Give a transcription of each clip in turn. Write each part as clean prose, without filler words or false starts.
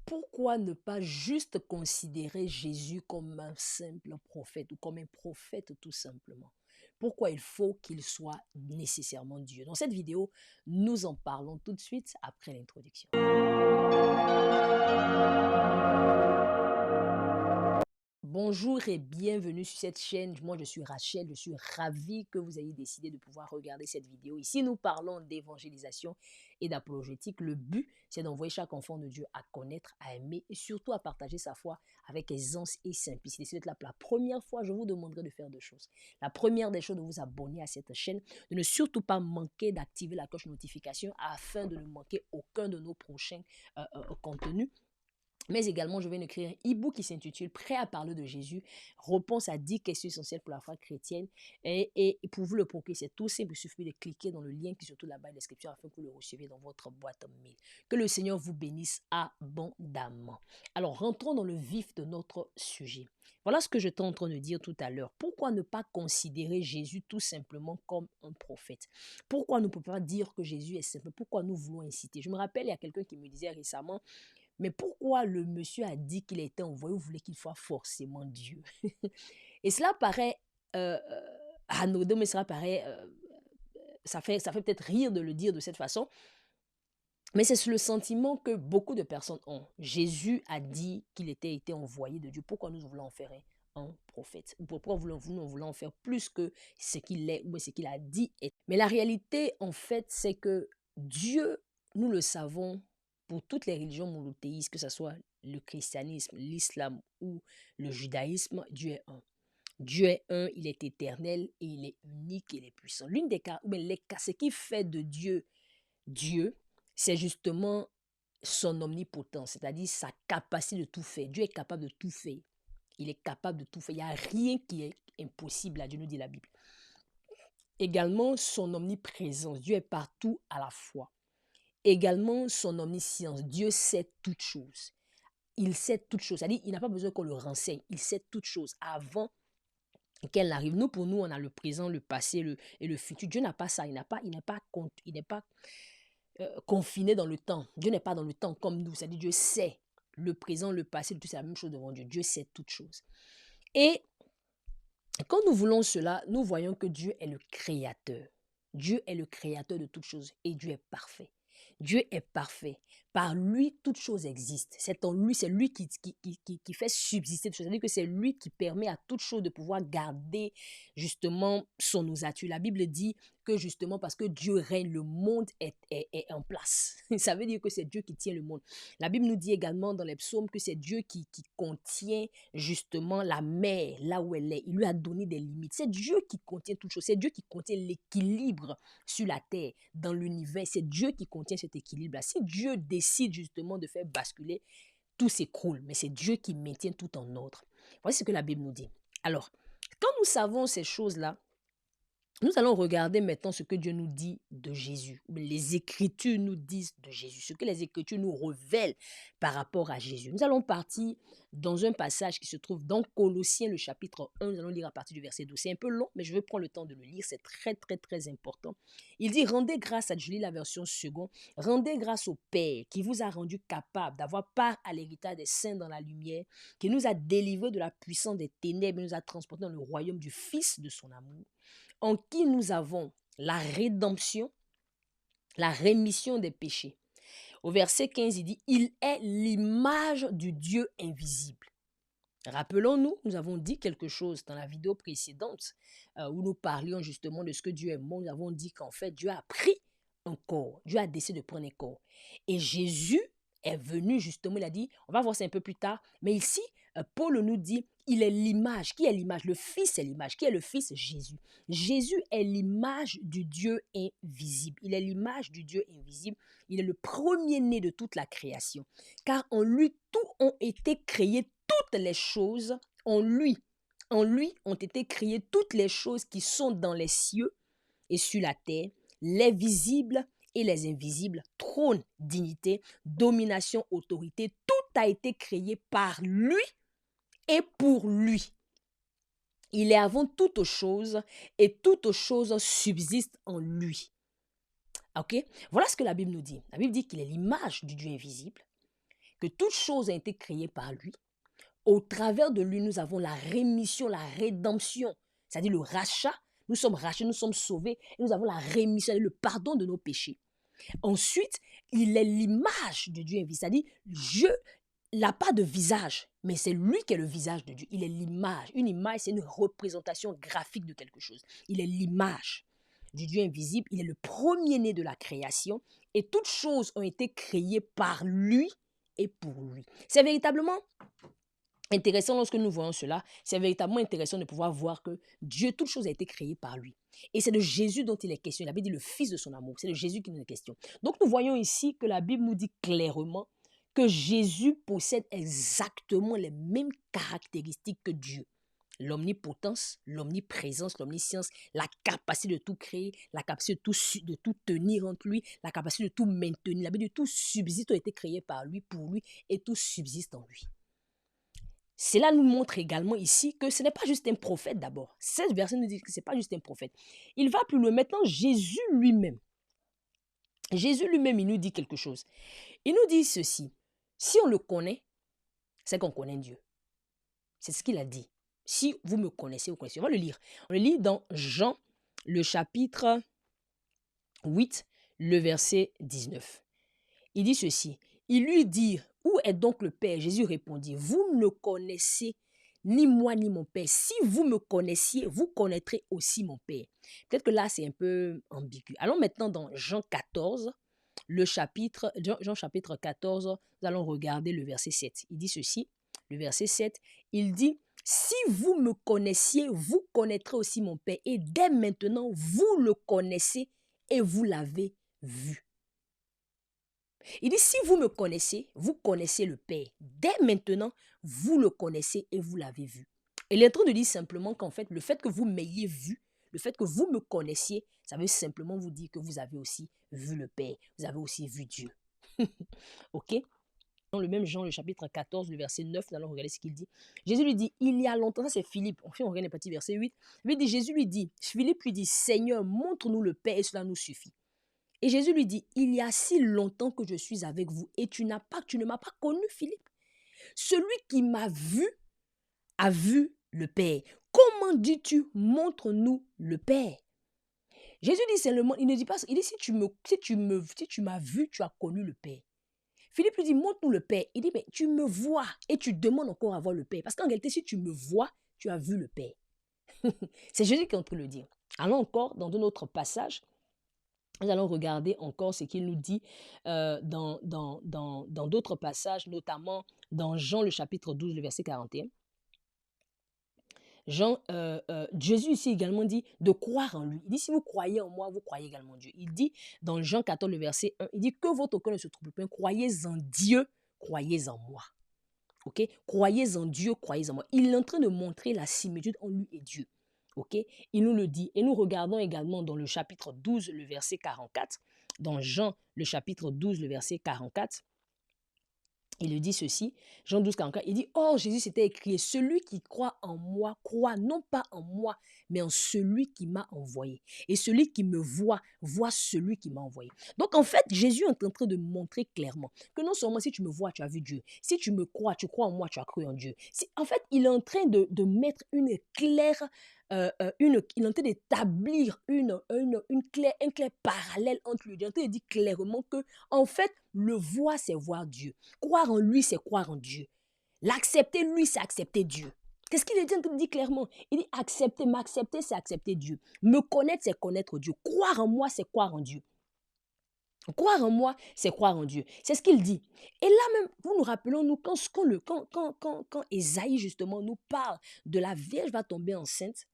pourquoi ne pas juste considérer Jésus comme un simple prophète ou comme un prophète tout simplement? Pourquoi il faut qu'il soit nécessairement Dieu? Dans cette vidéo, nous en parlons tout de suite après l'introduction. Bonjour et bienvenue sur cette chaîne. Moi, je suis Rachel. Je suis ravie que vous ayez décidé de pouvoir regarder cette vidéo. Ici, nous parlons d'évangélisation et d'apologétique. Le but, c'est d'envoyer chaque enfant de Dieu à connaître, à aimer et surtout à partager sa foi avec aisance et simplicité. Si vous êtes là pour la première fois, je vous demanderai de faire deux choses. La première des choses, de vous abonner à cette chaîne, de ne surtout pas manquer d'activer la cloche de notification afin de ne manquer aucun de nos prochains contenus. Mais également, je vais écrire un e-book qui s'intitule Prêt à parler de Jésus, réponse à 10 questions essentielles pour la foi chrétienne. Et pour vous le procurer, c'est tout simple. Il suffit de cliquer dans le lien qui est surtout là-bas dans la description afin que vous le receviez dans votre boîte mail. Que le Seigneur vous bénisse abondamment. Alors, rentrons dans le vif de notre sujet. Voilà ce que j'étais en train de dire tout à l'heure. Pourquoi ne pas considérer Jésus tout simplement comme un prophète? Pourquoi ne peut pas dire que Jésus est simple? Pourquoi nous voulons inciter? Je me rappelle, il y a quelqu'un qui me disait récemment, mais pourquoi le monsieur a dit qu'il a été envoyé, vous voulez qu'il soit forcément Dieu? Et cela paraît anodin, mais cela paraît, ça fait peut-être rire de le dire de cette façon, mais c'est le sentiment que beaucoup de personnes ont. Jésus a dit qu'il était été envoyé de Dieu. Pourquoi nous voulons en faire un prophète? Pourquoi nous voulons en faire plus que ce qu'il est ou ce qu'il a dit? Mais la réalité, en fait, c'est que Dieu, nous le savons, pour toutes les religions monothéistes, que ce soit le christianisme, l'islam ou le judaïsme, Dieu est un. Dieu est un, il est éternel et il est unique et il est puissant. L'une des cas, ou bien les cas, ce qui fait de Dieu Dieu, c'est justement son omnipotence, c'est-à-dire sa capacité de tout faire. Dieu est capable de tout faire. Il est capable de tout faire. Il n'y a rien qui est impossible à Dieu, nous dit la Bible. Également, son omniprésence. Dieu est partout à la fois. Également, son omniscience. Dieu sait toutes choses. Il sait toutes choses. C'est-à-dire, il n'a pas besoin qu'on le renseigne. Il sait toutes choses avant qu'elle arrive. Nous, pour nous, on a le présent, le passé et le futur. Dieu n'a pas ça. Il n'est pas confiné dans le temps. Dieu n'est pas dans le temps comme nous. C'est-à-dire, Dieu sait le présent, le passé, tout c'est la même chose devant Dieu. Dieu sait toutes choses. Et quand nous voulons cela, nous voyons que Dieu est le créateur. Dieu est le créateur de toutes choses et Dieu est parfait. Dieu est parfait. Par lui, toute chose existe. C'est en lui, c'est lui qui fait subsister toutes choses. C'est-à-dire que c'est lui qui permet à toute chose de pouvoir garder justement son ossature. La Bible dit que justement parce que Dieu règne, le monde est en place. Ça veut dire que c'est Dieu qui tient le monde. La Bible nous dit également dans les psaumes que c'est Dieu qui contient justement la mer là où elle est. Il lui a donné des limites. C'est Dieu qui contient toutes choses. C'est Dieu qui contient l'équilibre sur la terre, dans l'univers. C'est Dieu qui contient cet équilibre-là. Si Dieu décide justement de faire basculer, tout s'écroule. Mais c'est Dieu qui maintient tout en ordre. Voici ce que la Bible nous dit. Alors, quand nous savons ces choses-là, nous allons regarder maintenant ce que Dieu nous dit de Jésus. Les Écritures nous disent de Jésus, ce que les Écritures nous révèlent par rapport à Jésus. Nous allons partir dans un passage qui se trouve dans Colossiens, le chapitre 1. Nous allons lire à partir du verset 12. C'est un peu long, mais je vais prendre le temps de le lire. C'est très, très, très important. Il dit, rendez grâce à Dieu, je lis la version seconde. Rendez grâce au Père qui vous a rendu capable d'avoir part à l'héritage des saints dans la lumière, qui nous a délivrés de la puissance des ténèbres et nous a transportés dans le royaume du Fils de son amour, en qui nous avons la rédemption, la rémission des péchés. Au verset 15, il dit, il est l'image du Dieu invisible. Rappelons-nous, nous avons dit quelque chose dans la vidéo précédente où nous parlions justement de ce que Dieu est mort. Nous avons dit qu'en fait, Dieu a pris un corps. Dieu a décidé de prendre un corps. Et Jésus est venu justement, il a dit, on va voir ça un peu plus tard, mais ici, Paul nous dit, il est l'image. Qui est l'image? Le Fils est l'image. Qui est le Fils? Jésus. Jésus est l'image du Dieu invisible. Il est l'image du Dieu invisible. Il est le premier-né de toute la création. Car en lui, tout ont été créés, toutes les choses en lui. En lui ont été créées toutes les choses qui sont dans les cieux et sur la terre, les visibles et les invisibles, trône, dignité, domination, autorité, tout a été créé par lui et pour lui. Il est avant toute chose et toute chose subsiste en lui. Ok? Voilà ce que la Bible nous dit. La Bible dit qu'il est l'image du Dieu invisible, que toute chose a été créée par lui. Au travers de lui, nous avons la rémission, la rédemption, c'est-à-dire le rachat. Nous sommes rachetés, nous sommes sauvés, et nous avons la rémission, le pardon de nos péchés. Ensuite, il est l'image de Dieu invisible, c'est-à-dire Dieu n'a pas de visage, mais c'est lui qui est le visage de Dieu. Il est l'image. Une image, c'est une représentation graphique de quelque chose. Il est l'image du Dieu invisible. Il est le premier-né de la création et toutes choses ont été créées par lui et pour lui. C'est véritablement intéressant lorsque nous voyons cela. C'est véritablement intéressant de pouvoir voir que Dieu, toute chose a été créée par lui. Et c'est de Jésus dont il est question. Il avait dit le Fils de son amour. C'est de Jésus qui nous est question. Donc nous voyons ici que la Bible nous dit clairement que Jésus possède exactement les mêmes caractéristiques que Dieu. L'omnipotence, l'omniprésence, l'omniscience, la capacité de tout créer, la capacité de tout tenir entre lui, la capacité de tout maintenir. La Bible dit tout subsiste a été créé par lui, pour lui, et tout subsiste en lui. Cela nous montre également ici que ce n'est pas juste un prophète d'abord. 16 versets nous disent que ce n'est pas juste un prophète. Il va plus loin. Maintenant, Jésus lui-même, il nous dit quelque chose. Il nous dit ceci. Si on le connaît, c'est qu'on connaît Dieu. C'est ce qu'il a dit. Si vous me connaissez, vous connaissez. On va le lire. On le lit dans Jean, le chapitre 8, le verset 19. Il dit ceci. Il lui dit, où est donc le Père? Jésus répondit, vous ne connaissez ni moi ni mon Père. Si vous me connaissiez, vous connaîtrez aussi mon Père. Peut-être que là, c'est un peu ambigu. Allons maintenant dans Jean 14, Jean chapitre 14, nous allons regarder le verset 7. Il dit ceci, le verset 7, il dit, si vous me connaissiez, vous connaîtrez aussi mon Père. Et dès maintenant, vous le connaissez et vous l'avez vu. Il dit, si vous me connaissez, vous connaissez le Père. Dès maintenant, vous le connaissez et vous l'avez vu. Il est en train de dire simplement qu'en fait, le fait que vous m'ayez vu, le fait que vous me connaissiez, ça veut simplement vous dire que vous avez aussi vu le Père. Vous avez aussi vu Dieu. Ok? Dans le même Jean, le chapitre 14, le verset 9, nous allons regarder ce qu'il dit. Jésus lui dit, il y a longtemps, ça c'est Philippe, on regarde le petit verset 8. Jésus lui dit, Philippe lui dit, Seigneur, montre-nous le Père et cela nous suffit. Et Jésus lui dit, il y a si longtemps que je suis avec vous et tu ne m'as pas connu, Philippe. Celui qui m'a vu a vu le Père. Comment dis-tu, montre-nous le Père? Jésus dit seulement, il ne dit pas, il dit, si tu m'as vu, tu as connu le Père. Philippe lui dit, montre-nous le Père. Il dit, mais tu me vois et tu demandes encore à voir le Père. Parce qu'en réalité, si tu me vois, tu as vu le Père. C'est Jésus qui est en train de le dire. Allons encore dans un autre passage. Nous allons regarder encore ce qu'il nous dit dans d'autres passages, notamment dans Jean le chapitre 12, le verset 41. Jésus ici également dit de croire en lui. Il dit, si vous croyez en moi, vous croyez également en Dieu. Il dit dans Jean 14, le verset 1, il dit que votre cœur ne se trouble pas. Croyez en Dieu, croyez en moi. Ok? Croyez en Dieu, croyez en moi. Il est en train de montrer la similitude en lui et Dieu. Ok? Il nous le dit. Et nous regardons également dans le chapitre 12, le verset 44. Dans Jean, le chapitre 12, le verset 44. Il dit ceci, Jean 12, 44, il dit, or Jésus s'était écrit, celui qui croit en moi, croit non pas en moi, mais en celui qui m'a envoyé. Et celui qui me voit, voit celui qui m'a envoyé. Donc en fait, Jésus est en train de montrer clairement que non seulement si tu me vois, tu as vu Dieu. Si tu me crois, tu crois en moi, tu as cru en Dieu. En fait, il est en train de mettre une claire... il est en train d'établir un clair parallèle entre lui. Il est en train de dire clairement que, en fait, le voir, c'est voir Dieu. Croire en lui, c'est croire en Dieu. L'accepter, lui, c'est accepter Dieu. Qu'est-ce qu'il est en train de dire clairement? Il dit accepter, m'accepter, c'est accepter Dieu. Me connaître, c'est connaître Dieu. Croire en moi, c'est croire en Dieu. Croire en moi, c'est croire en Dieu. C'est ce qu'il dit. Et là même, vous nous rappelons, nous, quand Ésaïe, justement, nous parle de la Vierge va tomber enceinte,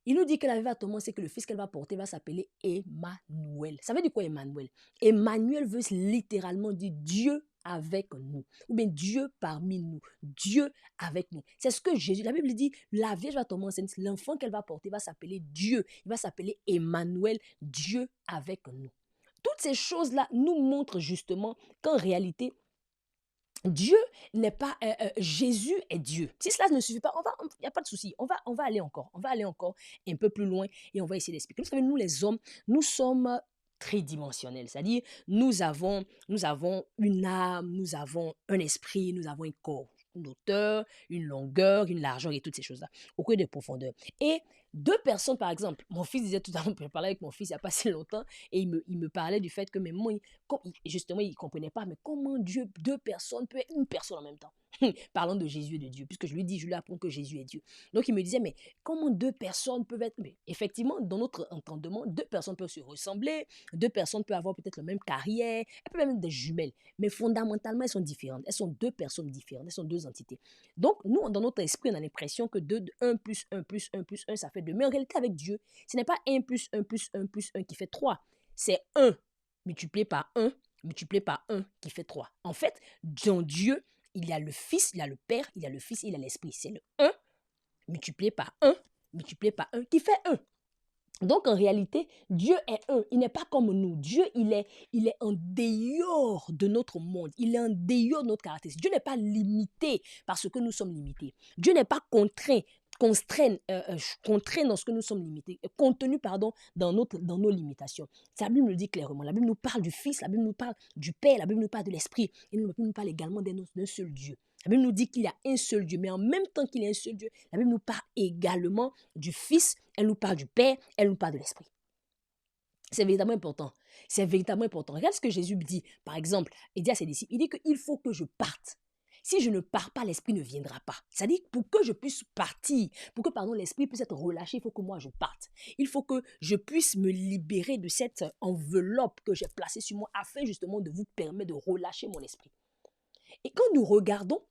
il nous dit que la Vierge va tomber, c'est que le fils qu'elle va porter va s'appeler Emmanuel. Ça veut dire quoi Emmanuel? Emmanuel veut littéralement dire Dieu avec nous. Ou bien Dieu parmi nous. Dieu avec nous. C'est ce que Jésus, la Bible dit, la Vierge va tomber enceinte. L'enfant qu'elle va porter va s'appeler Dieu. Il va s'appeler Emmanuel, Dieu avec nous. Toutes ces choses-là nous montrent justement qu'en réalité, Dieu n'est pas... Jésus est Dieu. Si cela ne suffit pas, il n'y a pas de souci. On va aller encore. On va aller encore un peu plus loin et on va essayer d'expliquer. Vous savez, nous les hommes, nous sommes tridimensionnel. C'est-à-dire, nous avons une âme, nous avons un esprit, nous avons un corps, une hauteur, une longueur, une largeur et toutes ces choses-là, au cours des profondeurs. Et deux personnes, par exemple, mon fils disait tout à l'heure, je parlais avec mon fils il n'y a pas si longtemps, et il me parlait du fait que, mais moi, justement, il ne comprenait pas, mais comment Dieu, deux personnes, peut être une personne en même temps. Parlant de Jésus et de Dieu, puisque je lui apprends que Jésus est Dieu. Donc il me disait, mais comment deux personnes peuvent être... Mais effectivement, dans notre entendement, deux personnes peuvent se ressembler, deux personnes peuvent avoir peut-être la même carrière, elles peuvent même être des jumelles, mais fondamentalement, elles sont différentes. Elles sont deux personnes différentes, elles sont deux entités. Donc, nous, dans notre esprit, on a l'impression que 1 plus 1 plus 1 plus 1, ça fait 2. Mais en réalité, avec Dieu, ce n'est pas 1 plus 1 plus 1 plus 1 qui fait 3. C'est 1 multiplié par 1 multiplié par 1 qui fait 3. En fait, dans Dieu, il y a le Fils, il y a le Père, il y a le Fils, il y a l'Esprit. C'est le 1 multiplié par 1 multiplié par 1 qui fait 1. Donc, en réalité, Dieu est un. Il n'est pas comme nous. Dieu, il est en dehors de notre monde. Il est en dehors de notre caractéristique. Dieu n'est pas limité parce que nous sommes limités. Dieu n'est pas contraint dans ce que nous sommes limités, contenu, pardon, dans nos limitations. La Bible le dit clairement. La Bible nous parle du Fils, la Bible nous parle du Père, la Bible nous parle de l'Esprit. Et la Bible nous parle également d'un seul Dieu. La Bible nous dit qu'il y a un seul Dieu, mais en même temps qu'il y a un seul Dieu, la Bible nous parle également du Fils, elle nous parle du Père, elle nous parle de l'Esprit. C'est véritablement important. C'est véritablement important. Regarde ce que Jésus dit, par exemple. Il dit à ses disciples, il dit qu'il faut que je parte. Si je ne pars pas, l'Esprit ne viendra pas. C'est-à-dire pour que je puisse partir, pour que l'Esprit puisse être relâché, il faut que moi je parte. Il faut que je puisse me libérer de cette enveloppe que j'ai placée sur moi afin justement de vous permettre de relâcher mon esprit. Et quand nous regardons,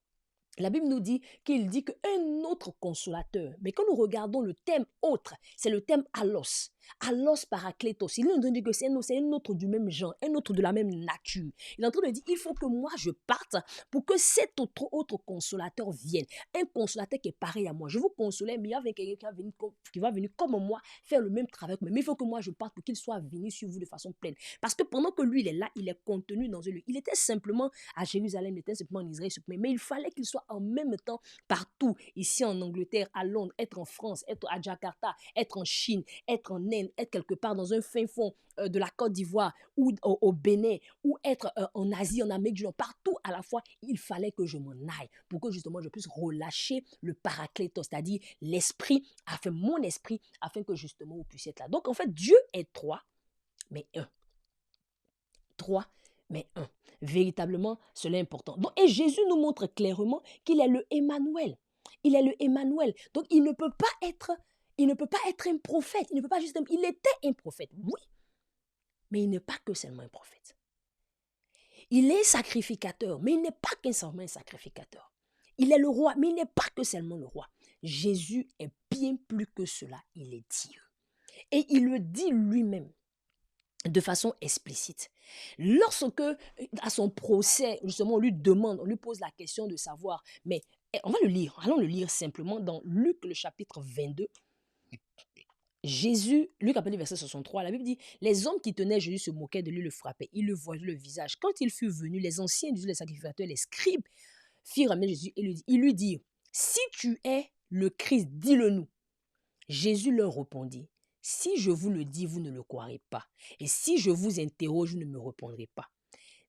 la Bible nous dit qu'il dit qu'un autre consolateur, mais quand nous regardons le thème autre, c'est le thème allos. Allos parakletos. Il est en train de dire que c'est un autre du même genre, un autre de la même nature. Il est en train de dire, il faut que moi je parte pour que cet autre consolateur vienne. Un consolateur qui est pareil à moi. Je vous consolais, mais il y a quelqu'un qui va venir comme moi faire le même travail. Mais il faut que moi je parte pour qu'il soit venu sur vous de façon pleine. Parce que pendant que lui il est là, il est contenu dans un lieu. Il était simplement à Jérusalem, il était simplement en Israël, mais il fallait qu'il soit en même temps partout. Ici en Angleterre, à Londres, être en France, être à Jakarta, être en Chine, être en Inde, être quelque part dans un fin fond de la Côte d'Ivoire ou au Bénin, ou être en Asie, en Amérique du Nord, partout à la fois, il fallait que je m'en aille pour que justement je puisse relâcher le paraclétos, c'est-à-dire l'esprit, mon esprit, afin que justement vous puissiez être là. Donc en fait, Dieu est 3, mais 1. 3, mais 1. Véritablement, cela est important. Donc, et Jésus nous montre clairement qu'il est le Emmanuel. Il est le Emmanuel. Donc, il ne peut pas être un prophète. Il était un prophète, oui. Mais il n'est pas que seulement un prophète. Il est sacrificateur, mais il n'est pas que seulement un sacrificateur. Il est le roi, mais il n'est pas que seulement le roi. Jésus est bien plus que cela. Il est Dieu. Et il le dit lui-même de façon explicite. Lorsque, à son procès, justement, on lui pose la question de savoir, mais on va le lire, allons le lire simplement dans Luc, le chapitre 22. Luc appelle le verset 63, la Bible dit, les hommes qui tenaient Jésus se moquaient de lui, le frappaient, ils le voyaient le visage. Quand il fut venu, les anciens, les sacrificateurs, les scribes, firent ramener Jésus et ils lui dirent, si tu es le Christ, dis-le-nous. Jésus leur répondit, si je vous le dis, vous ne le croirez pas. Et si je vous interroge, vous ne me répondrez pas.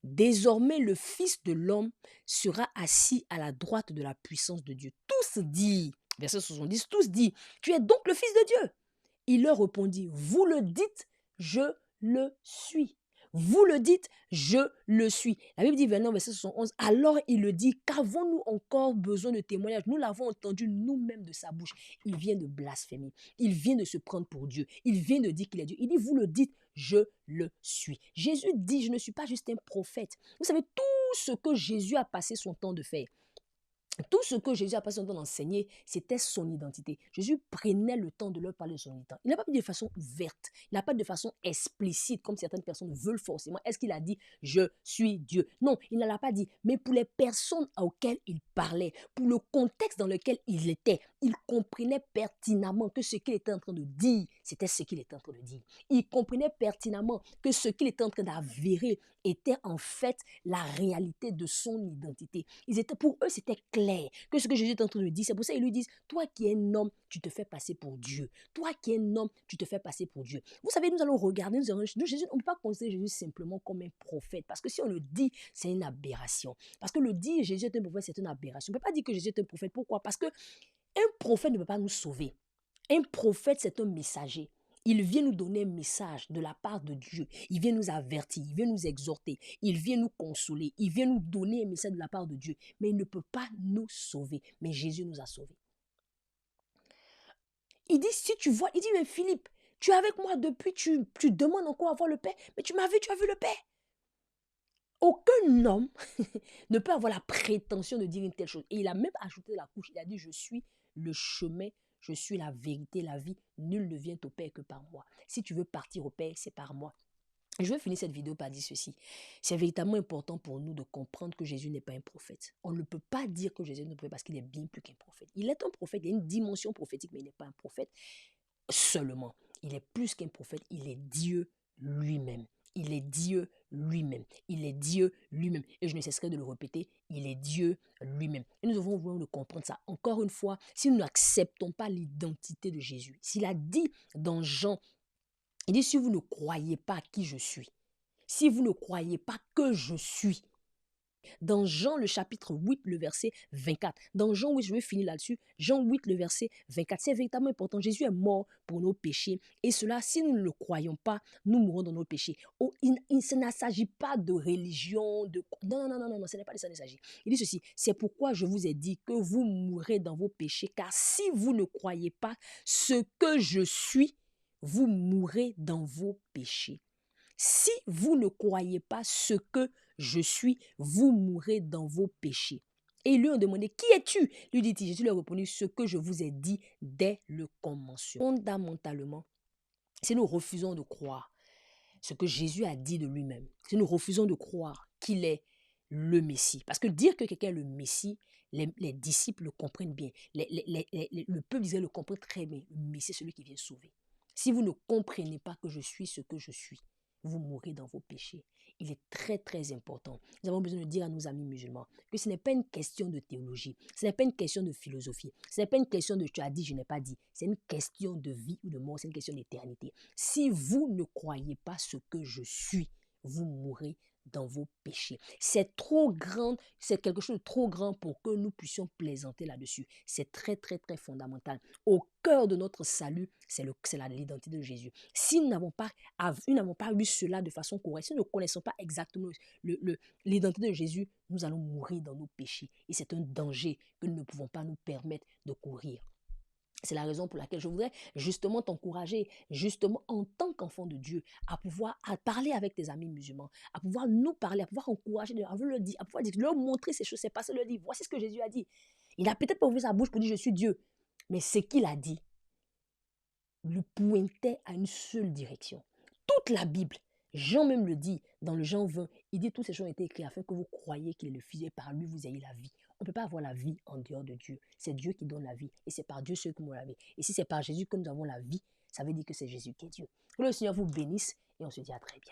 Désormais, le Fils de l'homme sera assis à la droite de la puissance de Dieu. Tous disent, verset 70, tous disent, tu es donc le Fils de Dieu. Il leur répondit, vous le dites, je le suis. Vous le dites, je le suis. La Bible dit, verset 71, alors il le dit, qu'avons-nous encore besoin de témoignage? Nous l'avons entendu nous-mêmes de sa bouche. Il vient de blasphémer. Il vient de se prendre pour Dieu. Il vient de dire qu'il est Dieu. Il dit, vous le dites, je le suis. Jésus dit, je ne suis pas juste un prophète. Vous savez, tout ce que Jésus a passé son temps de faire, tout ce que Jésus a passé son temps d'enseigner, c'était son identité. Jésus prenait le temps de leur parler de son identité. Il n'a pas dit de façon ouverte, il n'a pas dit de façon explicite, comme certaines personnes veulent forcément. Est-ce qu'il a dit « je suis Dieu » ? Non, il ne l'a pas dit. Mais pour les personnes auxquelles il parlait, pour le contexte dans lequel il était, il comprenait pertinemment que ce qu'il était en train de dire, c'était ce qu'il était en train de dire. Il comprenait pertinemment que ce qu'il était en train d'avérer était en fait la réalité de son identité. Pour eux, c'était clair. clair que ce que Jésus est en train de dire. C'est pour ça qu'ils lui disent, toi qui es un homme, tu te fais passer pour Dieu. Toi qui es un homme, tu te fais passer pour Dieu. Vous savez, nous allons regarder, Jésus, on ne peut pas considérer Jésus simplement comme un prophète. Parce que si on le dit, c'est une aberration. Parce que le dire Jésus est un prophète, c'est une aberration. On ne peut pas dire que Jésus est un prophète. Pourquoi? Parce que un prophète ne peut pas nous sauver. Un prophète, c'est un messager. Il vient nous donner un message de la part de Dieu. Il vient nous avertir, il vient nous exhorter, il vient nous consoler, il vient nous donner un message de la part de Dieu. Mais il ne peut pas nous sauver. Mais Jésus nous a sauvés. Il dit, si tu vois, il dit, mais Philippe, tu es avec moi depuis, tu demandes encore à voir le Père, mais tu m'as vu, tu as vu le Père. Aucun homme ne peut avoir la prétention de dire une telle chose. Et il a même ajouté la couche, il a dit, je suis le chemin, je suis la vérité, la vie. Nul ne vient au Père que par moi. Si tu veux partir au Père, c'est par moi. Je vais finir cette vidéo par dire ceci. C'est véritablement important pour nous de comprendre que Jésus n'est pas un prophète. On ne peut pas dire que Jésus n'est pas un prophète parce qu'il est bien plus qu'un prophète. Il est un prophète, il a une dimension prophétique, mais il n'est pas un prophète seulement. Il est plus qu'un prophète, il est Dieu lui-même. Il est Dieu lui-même. Il est Dieu lui-même. Et je ne cesserai de le répéter, il est Dieu lui-même. Et nous devons vraiment comprendre ça. Encore une fois, si nous n'acceptons pas l'identité de Jésus, s'il a dit dans Jean, il dit, si vous ne croyez pas qui je suis, si vous ne croyez pas que je suis, dans Jean le chapitre 8, le verset 24. Dans Jean 8, je vais finir là-dessus. Jean 8, le verset 24. C'est véritablement important. Jésus est mort pour nos péchés. Et cela, si nous ne le croyons pas, nous mourrons dans nos péchés. Oh, il ne s'agit pas de religion, de... Non, ce n'est pas de ça qu'il s'agit. Il dit ceci, c'est pourquoi je vous ai dit que vous mourrez dans vos péchés, car si vous ne croyez pas ce que je suis, vous mourrez dans vos péchés. Si vous ne croyez pas ce que je suis, vous mourrez dans vos péchés. Et ils lui ont demandé, qui es-tu? Lui dit-il, Jésus lui a répondu, ce que je vous ai dit dès le commencement. Fondamentalement, si nous refusons de croire ce que Jésus a dit de lui-même, si nous refusons de croire qu'il est le Messie, parce que dire que quelqu'un est le Messie, les disciples le comprennent bien, le peuple d'Israël le comprend très bien, le Messie c'est celui qui vient sauver. Si vous ne comprenez pas que je suis ce que je suis, vous mourrez dans vos péchés. Il est très très important. Nous avons besoin de dire à nos amis musulmans que ce n'est pas une question de théologie, ce n'est pas une question de philosophie, ce n'est pas une question de tu as dit, je n'ai pas dit. C'est une question de vie ou de mort, c'est une question d'éternité. Si vous ne croyez pas ce que je suis, vous mourrez dans vos péchés. C'est trop grand, c'est quelque chose de trop grand pour que nous puissions plaisanter là-dessus. C'est très, très, très fondamental. Au cœur de notre salut, c'est l'identité de Jésus. Si nous n'avons pas eu cela de façon correcte, si nous ne connaissons pas exactement l'identité de Jésus, nous allons mourir dans nos péchés. Et c'est un danger que nous ne pouvons pas nous permettre de courir. C'est la raison pour laquelle je voudrais justement t'encourager, justement en tant qu'enfant de Dieu, à pouvoir parler avec tes amis musulmans, à pouvoir nous parler, à pouvoir encourager, à pouvoir leur montrer ces choses, c'est pas ça, leur dire, voici ce que Jésus a dit. Il n'a peut-être pas ouvert sa bouche pour dire je suis Dieu, mais ce qu'il a dit lui pointait à une seule direction. Toute la Bible, Jean même le dit dans le Jean 20, il dit toutes ces choses ont été écrites afin que vous croyiez qu'il est le Fils et par lui vous ayez la vie. On ne peut pas avoir la vie en dehors de Dieu. C'est Dieu qui donne la vie. Et c'est par Dieu seul que nous avons la vie. Et si c'est par Jésus que nous avons la vie, ça veut dire que c'est Jésus qui est Dieu. Que le Seigneur vous bénisse et on se dit à très bientôt.